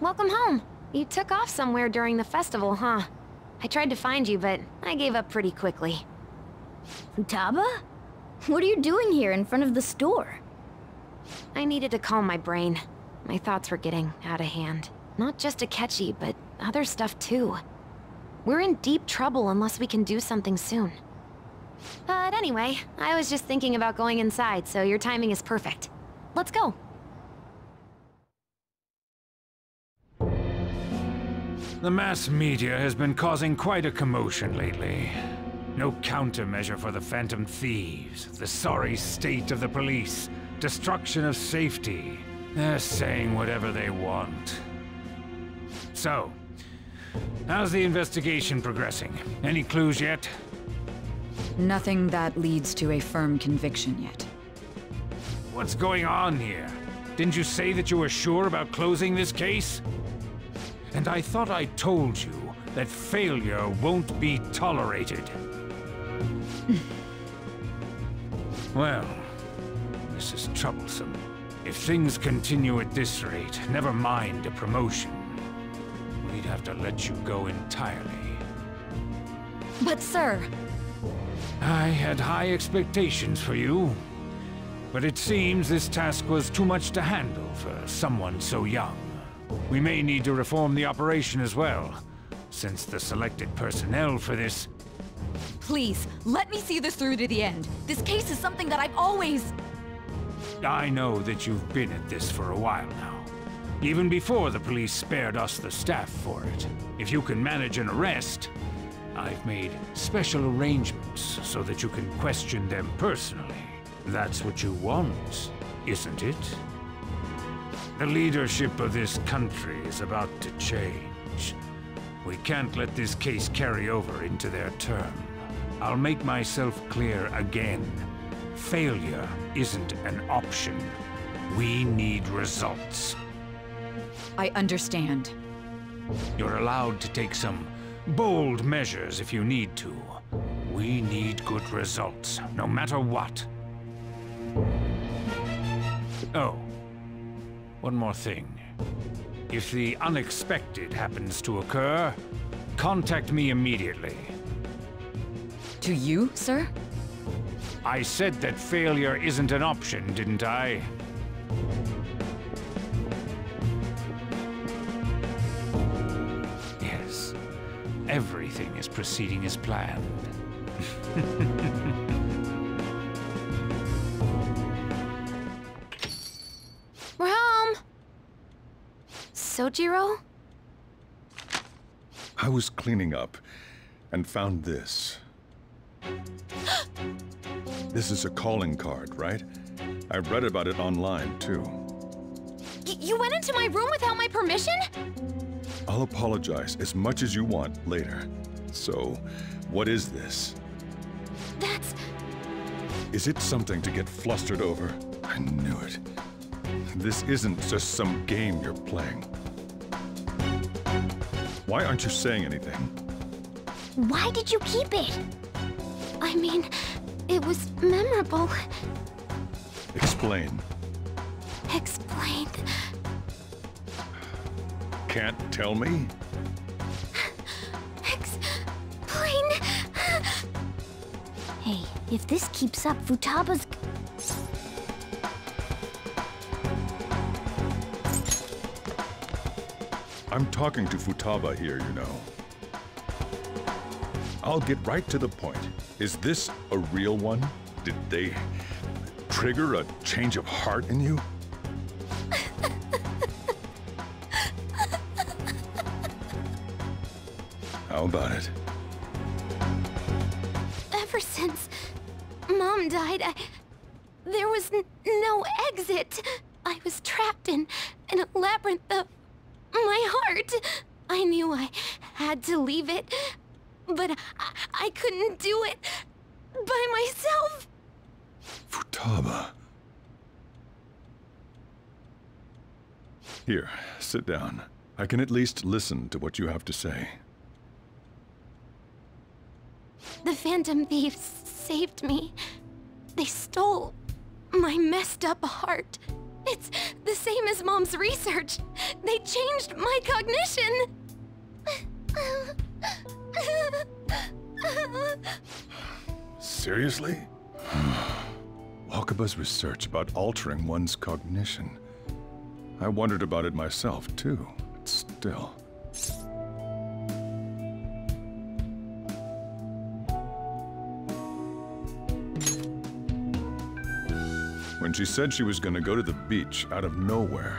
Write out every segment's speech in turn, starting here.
Welcome home. You took off somewhere during the festival, huh? I tried to find you, but I gave up pretty quickly. Futaba? What are you doing here in front of the store? I needed to calm my brain. My thoughts were getting out of hand. Not just Akechi, but other stuff too. We're in deep trouble unless we can do something soon. But anyway, I was just thinking about going inside, so your timing is perfect. Let's go. The mass media has been causing quite a commotion lately. No countermeasure for the Phantom Thieves, the sorry state of the police, destruction of safety. They're saying whatever they want. So, how's the investigation progressing? Any clues yet? Nothing that leads to a firm conviction yet. What's going on here? Didn't you say that you were sure about closing this case? And I thought I told you that failure won't be tolerated. Well, this is troublesome. If things continue at this rate, never mind a promotion. We'd have to let you go entirely. But sir... I had high expectations for you. But it seems this task was too much to handle for someone so young. We may need to reform the operation as well, since the selected personnel for this... Please, let me see this through to the end. This case is something that I've always... I know that you've been at this for a while now. Even before the police spared us the staff for it. If you can manage an arrest, I've made special arrangements so that you can question them personally. That's what you want, isn't it? The leadership of this country is about to change. We can't let this case carry over into their term. I'll make myself clear again. Failure isn't an option. We need results. I understand. You're allowed to take some bold measures if you need to. We need good results, no matter what. Oh. One more thing. If the unexpected happens to occur, contact me immediately. To you, sir? I said that failure isn't an option, didn't I? Yes. Everything is proceeding as planned. We're home! Sojiro? I was cleaning up and found this. This is a calling card, right? I read about it online, too. You went into my room without my permission? I'll apologize as much as you want later. So, what is this? That's... Is it something to get flustered over? I knew it. This isn't just some game you're playing. Why aren't you saying anything? Why did you keep it? I mean, it was memorable. Explain. Explain. Can't tell me? Explain. Hey, if this keeps up, Futaba's... I'm talking to Futaba here, you know. I'll get right to the point. Is this a real one? Did they trigger a change of heart in you? How about it? Ever since Mom died, there was no exit. I was trapped in a labyrinth of my heart. I knew I had to leave it, but I couldn't do it by myself. Futaba. Here, sit down. I can at least listen to what you have to say. The Phantom Thieves saved me. They stole my messed up heart. It's the same as Mom's research. They changed my cognition! Seriously? Wakaba's research about altering one's cognition. I wondered about it myself, too, but still. When she said she was going to go to the beach out of nowhere,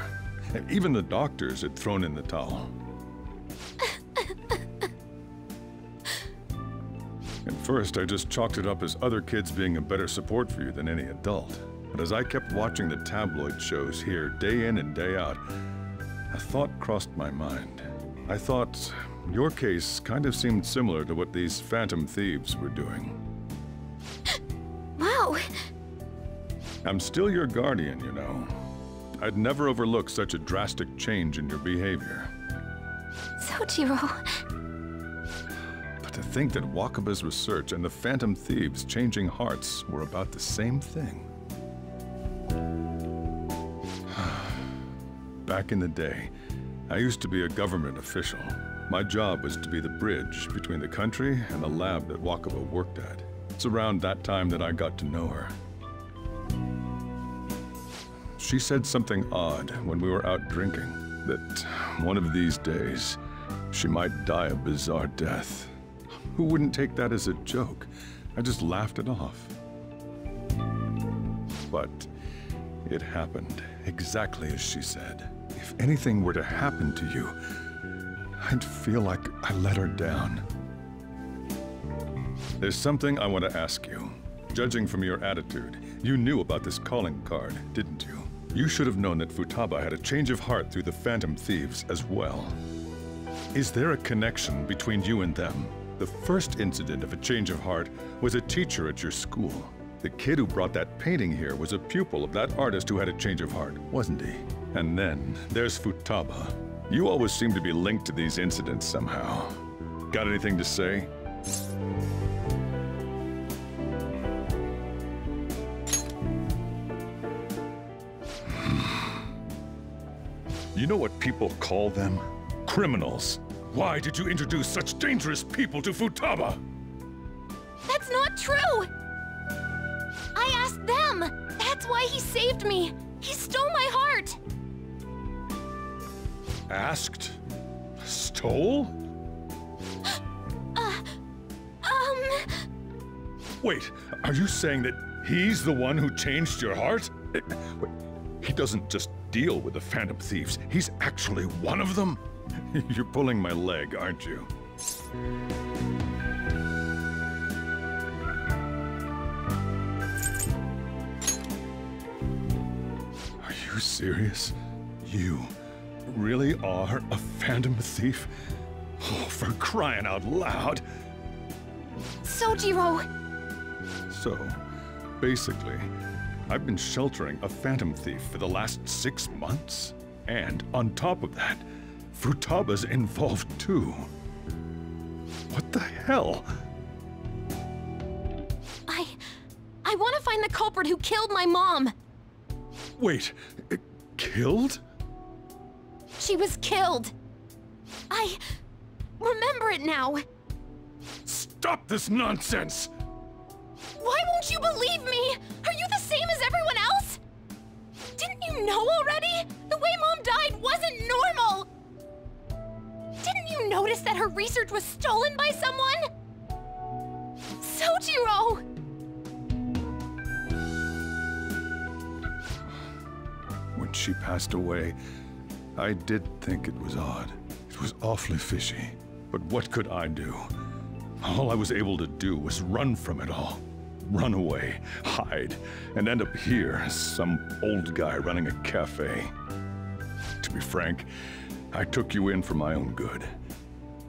and even the doctors had thrown in the towel. At first, I just chalked it up as other kids being a better support for you than any adult. But as I kept watching the tabloid shows here day in and day out, a thought crossed my mind. I thought your case kind of seemed similar to what these phantom thieves were doing. Wow. I'm still your guardian, you know. I'd never overlook such a drastic change in your behavior. Sojiro. But to think that Wakaba's research and the phantom thieves changing hearts were about the same thing. Back in the day, I used to be a government official. My job was to be the bridge between the country and the lab that Wakaba worked at. It's around that time that I got to know her. She said something odd when we were out drinking, that one of these days, she might die a bizarre death. Who wouldn't take that as a joke? I just laughed it off. But it happened exactly as she said. If anything were to happen to you, I'd feel like I let her down. There's something I want to ask you. Judging from your attitude, you knew about this calling card, didn't you? You should have known that Futaba had a change of heart through the Phantom Thieves as well. Is there a connection between you and them? The first incident of a change of heart was a teacher at your school. The kid who brought that painting here was a pupil of that artist who had a change of heart, wasn't he? And then there's Futaba. You always seem to be linked to these incidents somehow. Got anything to say? You know what people call them? Criminals. Why did you introduce such dangerous people to Futaba? That's not true! I asked them! That's why he saved me! He stole my heart! Asked? Stole? Wait, are you saying that he's the one who changed your heart? Wait, he doesn't just deal with the Phantom Thieves. He's actually one of them? You're pulling my leg, aren't you? Are you serious? You really are a Phantom Thief? Oh, for crying out loud! Sojiro! So, basically, I've been sheltering a Phantom Thief for the last 6 months. And on top of that, Futaba's involved too. What the hell? I want to find the culprit who killed my mom! Wait, killed? She was killed! I remember it now! Stop this nonsense! Why won't you believe me? Are you the same as everyone else? Didn't you know already? The way Mom died wasn't normal! Didn't you notice that her research was stolen by someone? Sojiro! When she passed away, I did think it was odd. It was awfully fishy. But what could I do? All I was able to do was run from it all. Run away, hide, and end up here as some old guy running a cafe. To be frank, I took you in for my own good.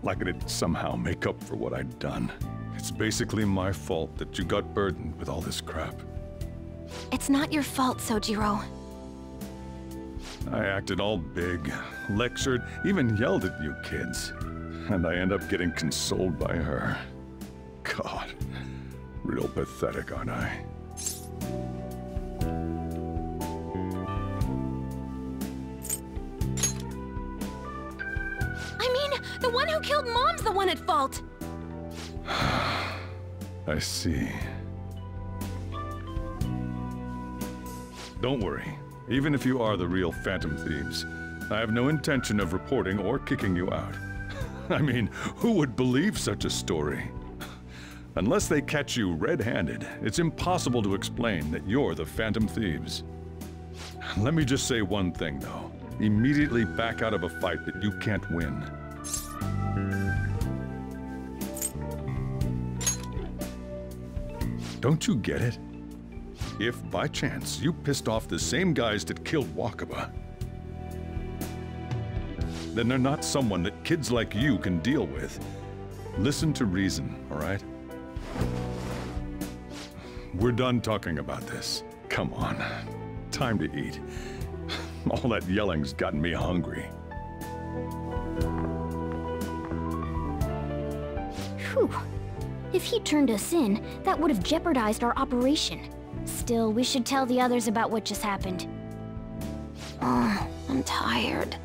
Like it'd somehow make up for what I'd done. It's basically my fault that you got burdened with all this crap. It's not your fault, Sojiro. I acted all big, lectured, even yelled at you kids. And I end up getting consoled by her. God, real pathetic, aren't I? The one who killed Mom's the one at fault! I see. Don't worry. Even if you are the real Phantom Thieves, I have no intention of reporting or kicking you out. I mean, who would believe such a story? Unless they catch you red-handed, it's impossible to explain that you're the Phantom Thieves. Let me just say one thing, though. Immediately back out of a fight that you can't win. Don't you get it? If, by chance, you pissed off the same guys that killed Wakaba, then they're not someone that kids like you can deal with. Listen to reason, all right? We're done talking about this. Come on. Time to eat. All that yelling's gotten me hungry. Whew. If he turned us in, that would have jeopardized our operation. Still, we should tell the others about what just happened. Oh, I'm tired.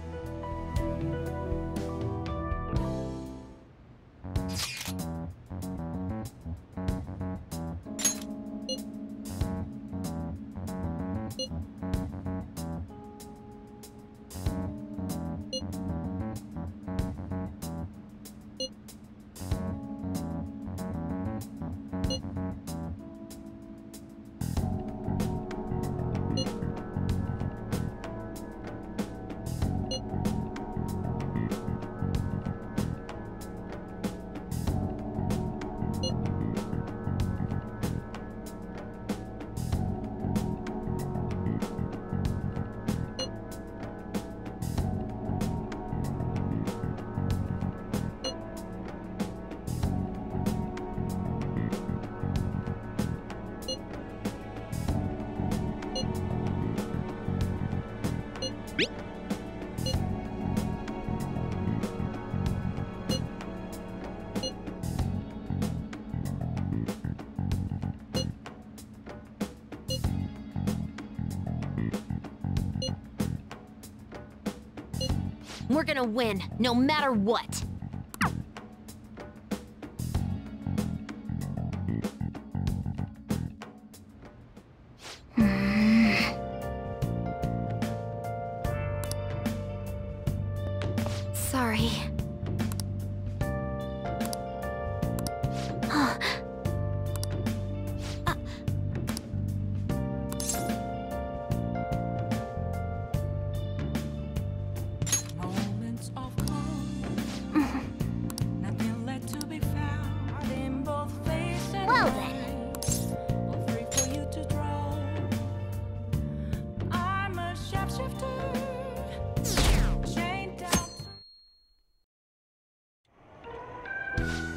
We're gonna win, no matter what. Sorry. Well then.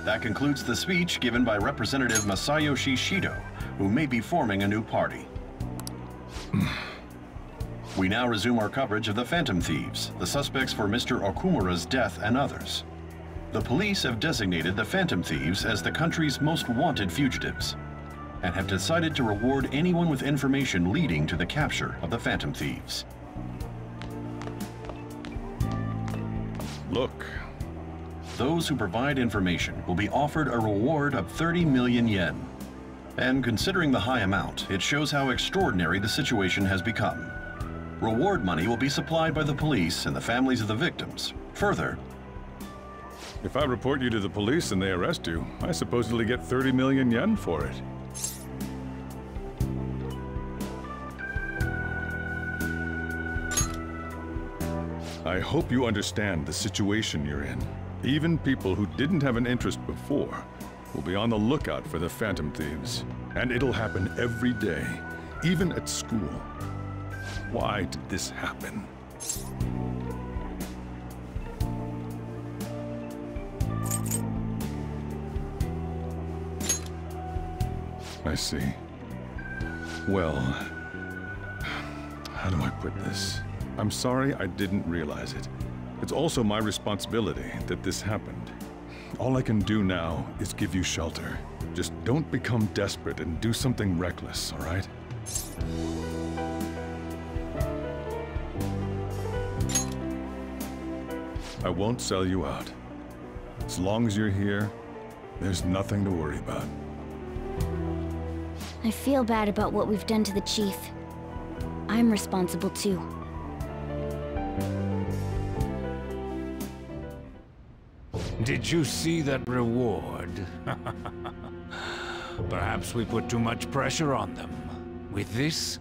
That concludes the speech given by Representative Masayoshi Shido, who may be forming a new party. We now resume our coverage of the Phantom Thieves, the suspects for Mr. Okumura's death and others. The police have designated the Phantom Thieves as the country's most wanted fugitives, and have decided to reward anyone with information leading to the capture of the Phantom Thieves. Look. Those who provide information will be offered a reward of 30 million yen. And considering the high amount, it shows how extraordinary the situation has become. Reward money will be supplied by the police and the families of the victims. Further, If I report you to the police and they arrest you, I supposedly get 30 million yen for it. I hope you understand the situation you're in. Even people who didn't have an interest before will be on the lookout for the Phantom Thieves. And it'll happen every day, even at school. Why did this happen? I see. Well, how do I put this? I'm sorry I didn't realize it. It's also my responsibility that this happened. All I can do now is give you shelter. Just don't become desperate and do something reckless, all right? I won't sell you out. As long as you're here, there's nothing to worry about. I feel bad about what we've done to the Chief. I'm responsible too. Did you see that reward? Perhaps we put too much pressure on them. With this,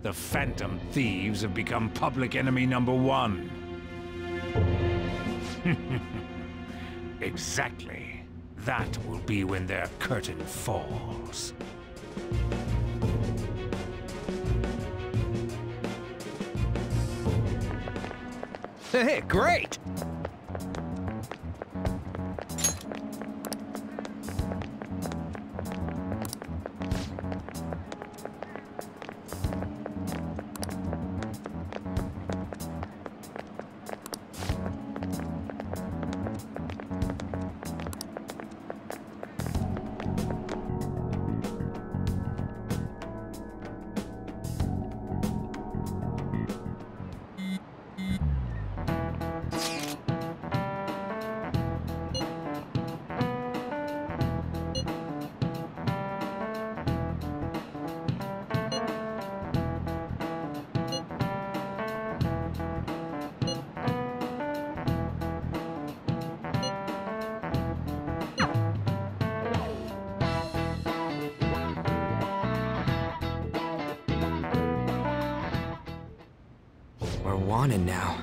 the Phantom Thieves have become public enemy #1. Exactly. That will be when their curtain falls. Hey, great! We're wanted now.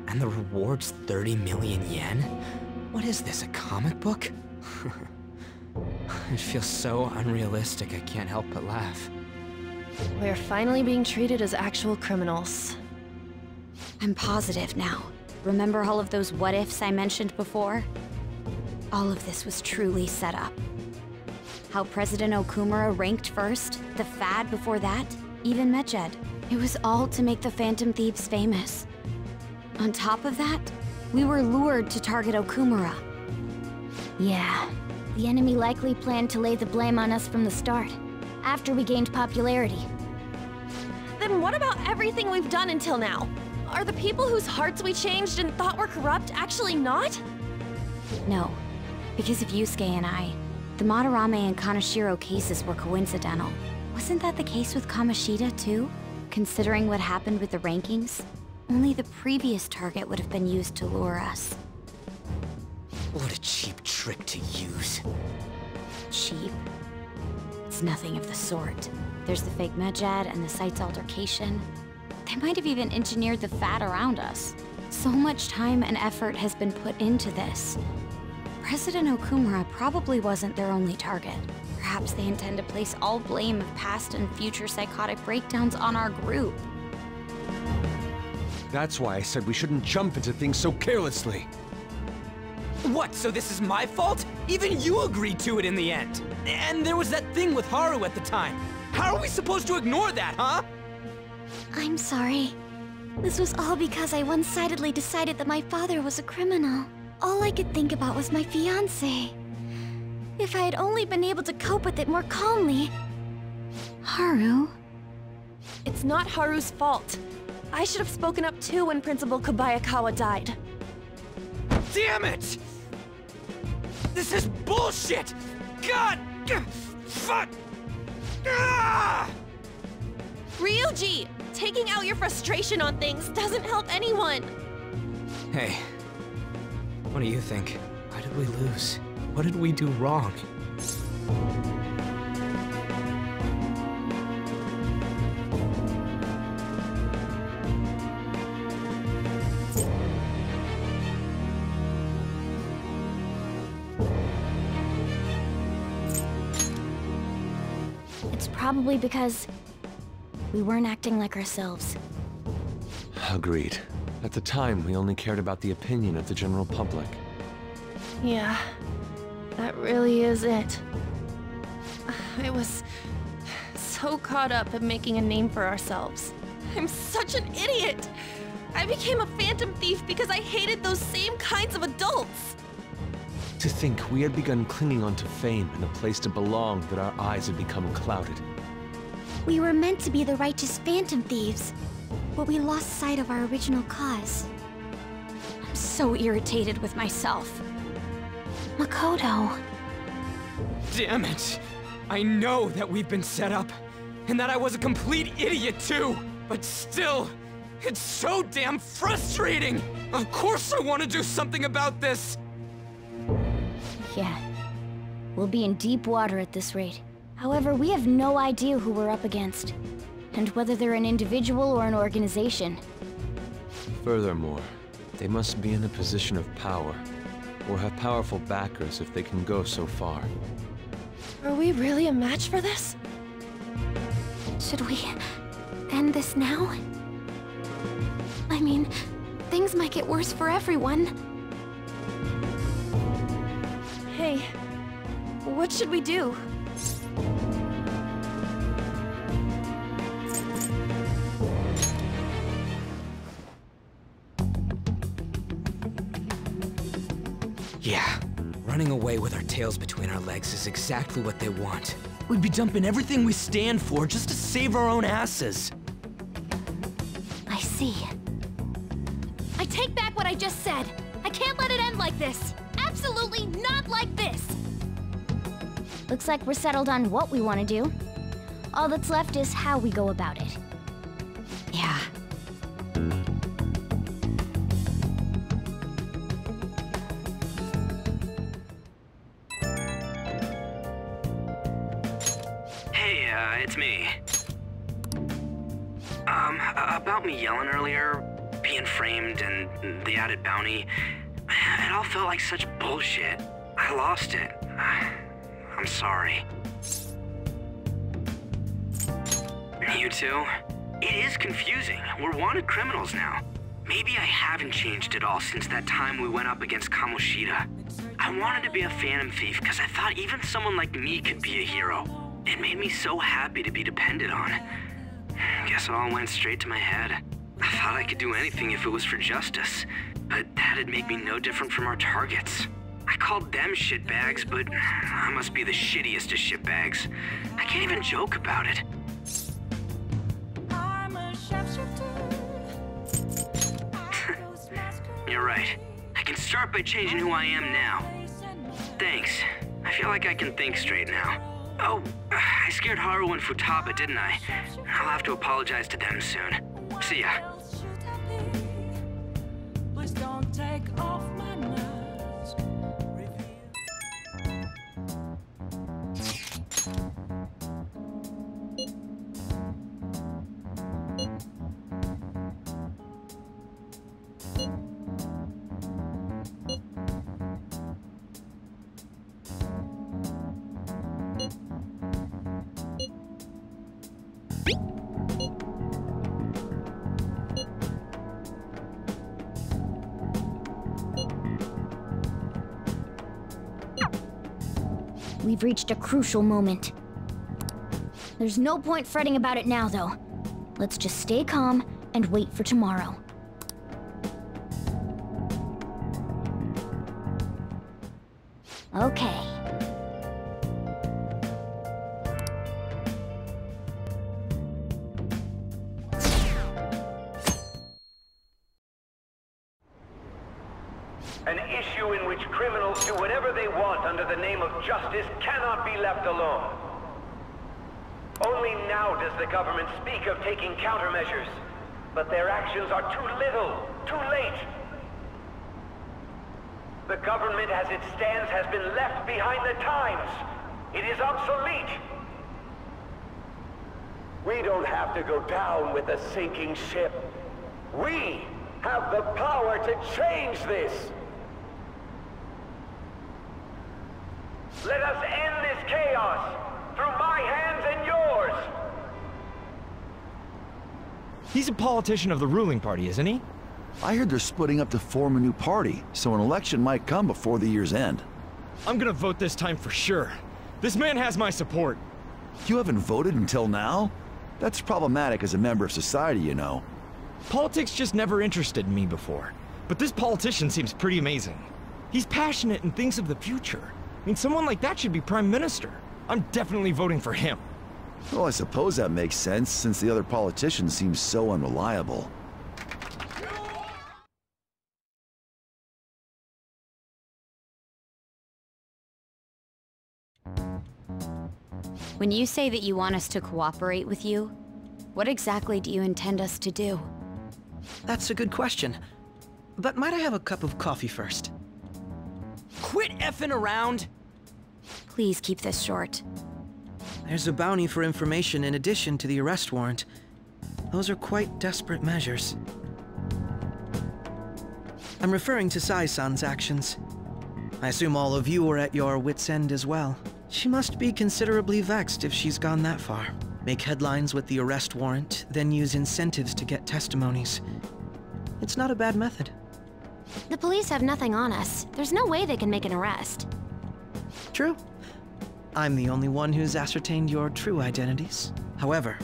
And the reward's 30 million yen? What is this, a comic book? It feels so unrealistic, I can't help but laugh. We're finally being treated as actual criminals. I'm positive now. Remember all of those what-ifs I mentioned before? All of this was truly set up. How President Okumura ranked first, the Fad before that, even Medjed. It was all to make the Phantom Thieves famous. On top of that, we were lured to target Okumura. Yeah, the enemy likely planned to lay the blame on us from the start, after we gained popularity. Then what about everything we've done until now? Are the people whose hearts we changed and thought were corrupt actually not? No, because of Yusuke and I, the Madarame and Kaneshiro cases were coincidental. Wasn't that the case with Kamoshida, too? Considering what happened with the rankings, only the previous target would have been used to lure us. What a cheap trick to use. Cheap? It's nothing of the sort. There's the fake Medjed and the site's altercation. They might have even engineered the Fad around us. So much time and effort has been put into this. President Okumura probably wasn't their only target. Perhaps they intend to place all blame of past and future psychotic breakdowns on our group. That's why I said we shouldn't jump into things so carelessly. What, so this is my fault? Even you agreed to it in the end. And there was that thing with Haru at the time. How are we supposed to ignore that, huh? I'm sorry. This was all because I one-sidedly decided that my father was a criminal. All I could think about was my fiancé. If I had only been able to cope with it more calmly. Haru? It's not Haru's fault. I should have spoken up too when Principal Kobayakawa died. Damn it! This is bullshit! God! Fuck! Ah! Ryuji! Taking out your frustration on things doesn't help anyone! Hey, what do you think? Why did we lose? What did we do wrong? It's probably because we weren't acting like ourselves. Agreed. At the time, we only cared about the opinion of the general public. Yeah, that really is it. I was so caught up in making a name for ourselves. I'm such an idiot! I became a phantom thief because I hated those same kinds of adults! To think we had begun clinging onto fame and a place to belong, that our eyes had become clouded. We were meant to be the righteous phantom thieves, but we lost sight of our original cause. I'm so irritated with myself. Makoto. Damn it! I know that we've been set up, and that I was a complete idiot too! But still, it's so damn frustrating! Of course I want to do something about this! Yeah. We'll be in deep water at this rate. However, we have no idea who we're up against, and whether they're an individual or an organization. Furthermore, they must be in a position of power, or have powerful backers if they can go so far. Are we really a match for this? Should we end this now? I mean, things might get worse for everyone. Hey, what should we do? Yeah, running away with our tails between our legs is exactly what they want. We'd be dumping everything we stand for just to save our own asses. I see. I take back what I just said. I can't let it end like this. Absolutely not like this. Looks like we're settled on what we want to do. All that's left is how we go about it. Yeah. Hey, it's me. About me yelling earlier, being framed, and the added bounty, it all felt like such bullshit. I lost it. I'm sorry. You too? It is confusing. We're wanted criminals now. Maybe I haven't changed at all since that time we went up against Kamoshida. I wanted to be a phantom thief because I thought even someone like me could be a hero. It made me so happy to be depended on. Guess it all went straight to my head. I thought I could do anything if it was for justice, but that'd make me no different from our targets. I called them shitbags, but I must be the shittiest of shitbags. I can't even joke about it. You're right. I can start by changing who I am now. Thanks. I feel like I can think straight now. Oh, I scared Haru and Futaba, didn't I? I'll have to apologize to them soon. See ya. Please don't take off my mask. We've reached a crucial moment. There's no point fretting about it now, though. Let's just stay calm and wait for tomorrow. Okay. An issue in which criminals do whatever they want under the name of justice cannot be left alone. Only now does the government speak of taking countermeasures, but their actions are too little, too late. The government as it stands has been left behind the times. It is obsolete. We don't have to go down with the sinking ship. We have the power to change this. Let us end this chaos through my hands and yours. He's a politician of the ruling party, isn't he? I heard they're splitting up to form a new party, so an election might come before the year's end. I'm gonna vote this time for sure. This man has my support. You haven't voted until now? That's problematic as a member of society, you know. Politics just never interested me before. But this politician seems pretty amazing. He's passionate and thinks of the future. I mean, someone like that should be prime minister. I'm definitely voting for him. Well, I suppose that makes sense, since the other politicians seem so unreliable. When you say that you want us to cooperate with you, what exactly do you intend us to do? That's a good question. But might I have a cup of coffee first? Quit effing around! Please keep this short. There's a bounty for information in addition to the arrest warrant. Those are quite desperate measures. I'm referring to Sai-san's actions. I assume all of you were at your wits' end as well. She must be considerably vexed if she's gone that far. Make headlines with the arrest warrant, then use incentives to get testimonies. It's not a bad method. The police have nothing on us. There's no way they can make an arrest. True. I'm the only one who's ascertained your true identities. However,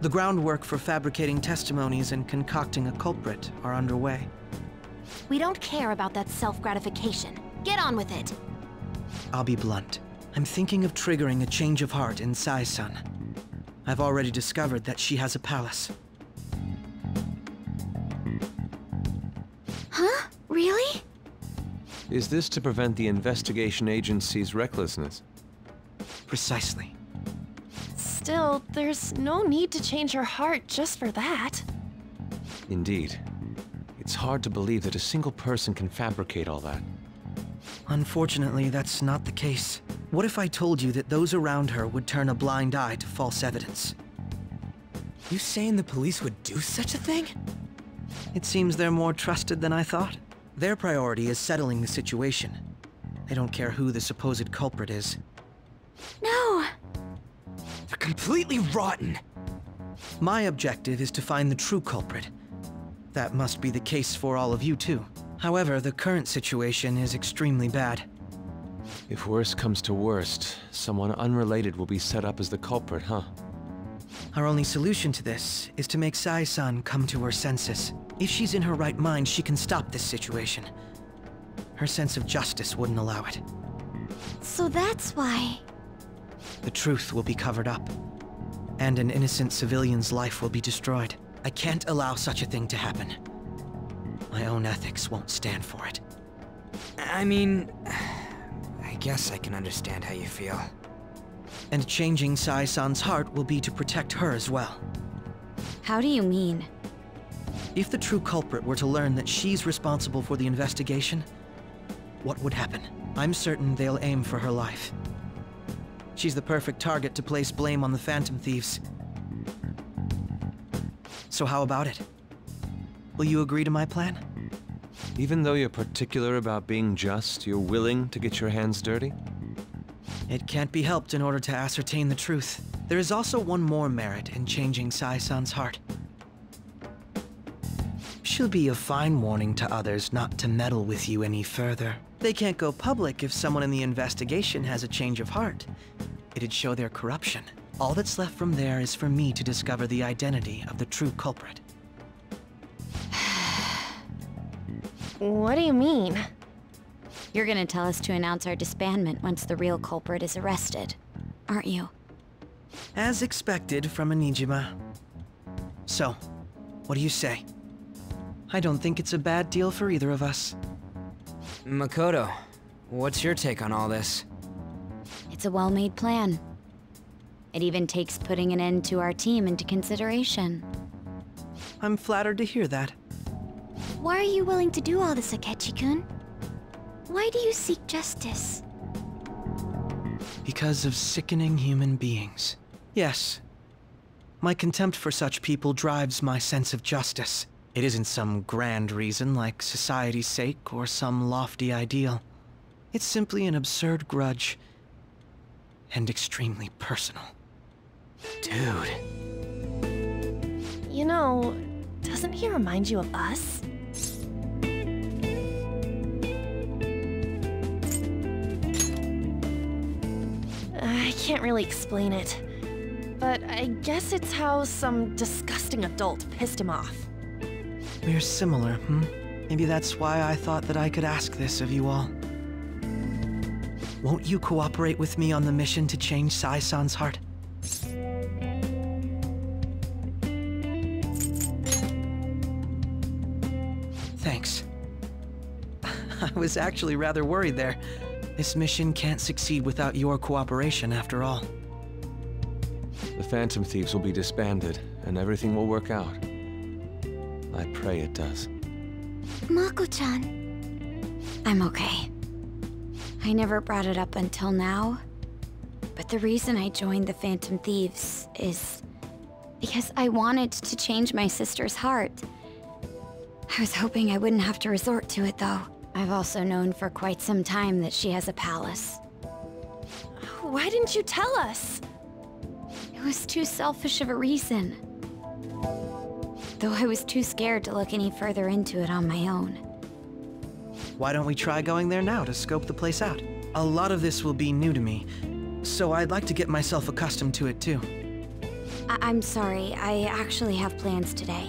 the groundwork for fabricating testimonies and concocting a culprit are underway. We don't care about that self-gratification. Get on with it. I'll be blunt. I'm thinking of triggering a change of heart in Sai-san. I've already discovered that she has a palace. Huh? Really? Is this to prevent the investigation agency's recklessness? Precisely. Still, there's no need to change her heart just for that. Indeed. It's hard to believe that a single person can fabricate all that. Unfortunately, that's not the case. What if I told you that those around her would turn a blind eye to false evidence? You saying the police would do such a thing? It seems they're more trusted than I thought. Their priority is settling the situation. They don't care who the supposed culprit is. No! They're completely rotten! My objective is to find the true culprit. That must be the case for all of you too. However, the current situation is extremely bad. If worst comes to worst, someone unrelated will be set up as the culprit, huh? Our only solution to this is to make Sai-san come to her senses. If she's in her right mind, she can stop this situation. Her sense of justice wouldn't allow it. So that's why... The truth will be covered up, and an innocent civilian's life will be destroyed. I can't allow such a thing to happen. My own ethics won't stand for it. I mean... I guess I can understand how you feel. And changing Sai-san's heart will be to protect her as well. How do you mean? If the true culprit were to learn that she's responsible for the investigation, what would happen? I'm certain they'll aim for her life. She's the perfect target to place blame on the Phantom Thieves. So how about it? Will you agree to my plan? Even though you're particular about being just, you're willing to get your hands dirty? It can't be helped in order to ascertain the truth. There is also one more merit in changing Sai-san's heart. She'll be a fine warning to others not to meddle with you any further. They can't go public if someone in the investigation has a change of heart. It'd show their corruption. All that's left from there is for me to discover the identity of the true culprit. What do you mean? You're gonna tell us to announce our disbandment once the real culprit is arrested, aren't you? As expected from a Nijima. So, what do you say? I don't think it's a bad deal for either of us. Makoto, what's your take on all this? It's a well-made plan. It even takes putting an end to our team into consideration. I'm flattered to hear that. Why are you willing to do all this, Akechi-kun? Why do you seek justice? Because of sickening human beings. Yes. My contempt for such people drives my sense of justice. It isn't some grand reason like society's sake or some lofty ideal. It's simply an absurd grudge. And extremely personal. Dude. You know, doesn't he remind you of us? I can't really explain it, but I guess it's how some disgusting adult pissed him off. We're similar, Maybe that's why I thought that I could ask this of you all. Won't you cooperate with me on the mission to change Sai-san's heart? Thanks. I was actually rather worried there. This mission can't succeed without your cooperation, after all. The Phantom Thieves will be disbanded, and everything will work out. I pray it does. Mako-chan. I'm okay. I never brought it up until now, but the reason I joined the Phantom Thieves is because I wanted to change my sister's heart. I was hoping I wouldn't have to resort to it, though. I've also known for quite some time that she has a palace. Why didn't you tell us? It was too selfish of a reason. Though I was too scared to look any further into it on my own. Why don't we try going there now to scope the place out? A lot of this will be new to me, so I'd like to get myself accustomed to it too. I'm sorry, I actually have plans today.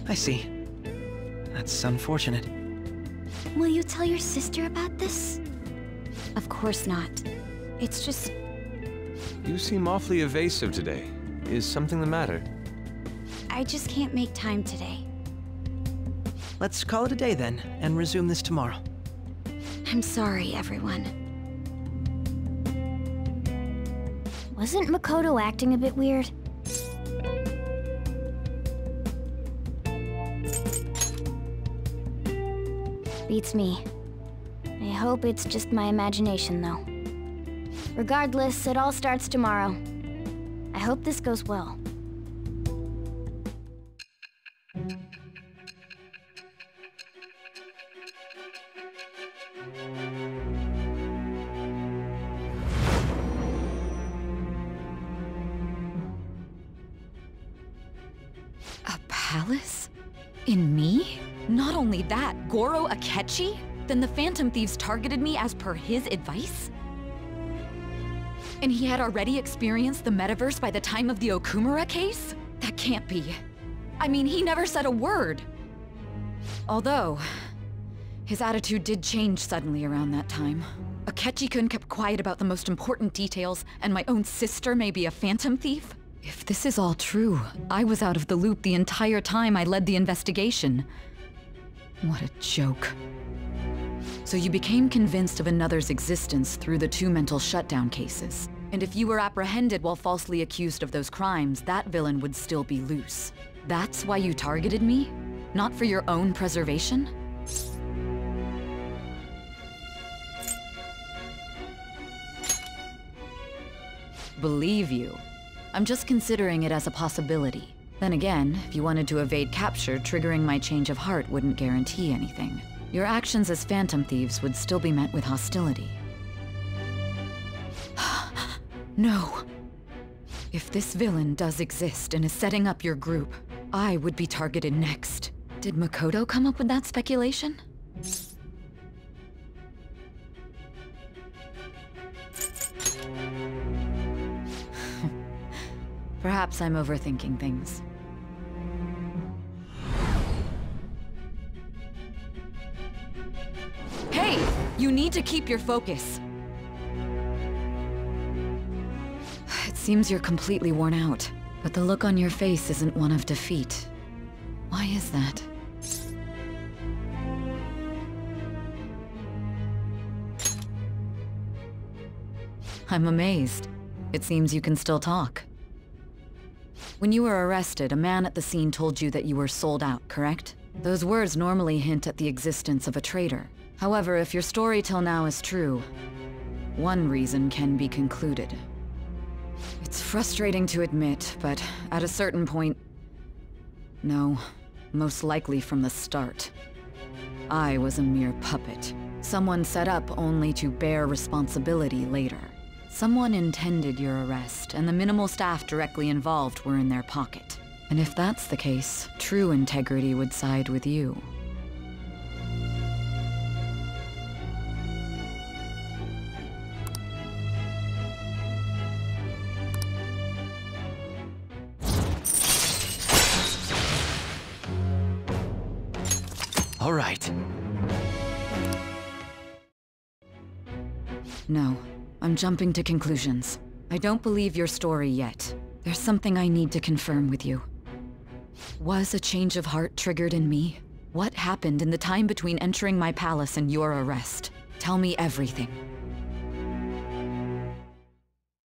I see. That's unfortunate. Will you tell your sister about this? Of course not. It's just... You seem awfully evasive today. Is something the matter? I just can't make time today. Let's call it a day then, and resume this tomorrow. I'm sorry, everyone. Wasn't Makoto acting a bit weird? Beats me. I hope it's just my imagination, though. Regardless, it all starts tomorrow. I hope this goes well. A palace? In me? Not only that, Goro Akechi? Then the Phantom Thieves targeted me as per his advice? And he had already experienced the metaverse by the time of the Okumura case? That can't be. I mean, he never said a word. Although, his attitude did change suddenly around that time. Akechi-kun kept quiet about the most important details, and my own sister may be a Phantom Thief? If this is all true, I was out of the loop the entire time I led the investigation. What a joke. So you became convinced of another's existence through the 2 mental shutdown cases. And if you were apprehended while falsely accused of those crimes, that villain would still be loose. That's why you targeted me? Not for your own preservation? Believe you. I'm just considering it as a possibility. Then again, if you wanted to evade capture, triggering my change of heart wouldn't guarantee anything. Your actions as Phantom Thieves would still be met with hostility. No. If this villain does exist and is setting up your group, I would be targeted next. Did Makoto come up with that speculation? Perhaps I'm overthinking things. Hey! You need to keep your focus. It seems you're completely worn out, but the look on your face isn't one of defeat. Why is that? I'm amazed. It seems you can still talk. When you were arrested, a man at the scene told you that you were sold out, correct? Those words normally hint at the existence of a traitor. However, if your story till now is true, one reason can be concluded. It's frustrating to admit, but at a certain point... No, most likely from the start. I was a mere puppet. Someone set up only to bear responsibility later. Someone intended your arrest, and the minimal staff directly involved were in their pocket. And if that's the case, true integrity would side with you. All right. No. I'm jumping to conclusions. I don't believe your story yet. There's something I need to confirm with you. Was a change of heart triggered in me? What happened in the time between entering my palace and your arrest? Tell me everything.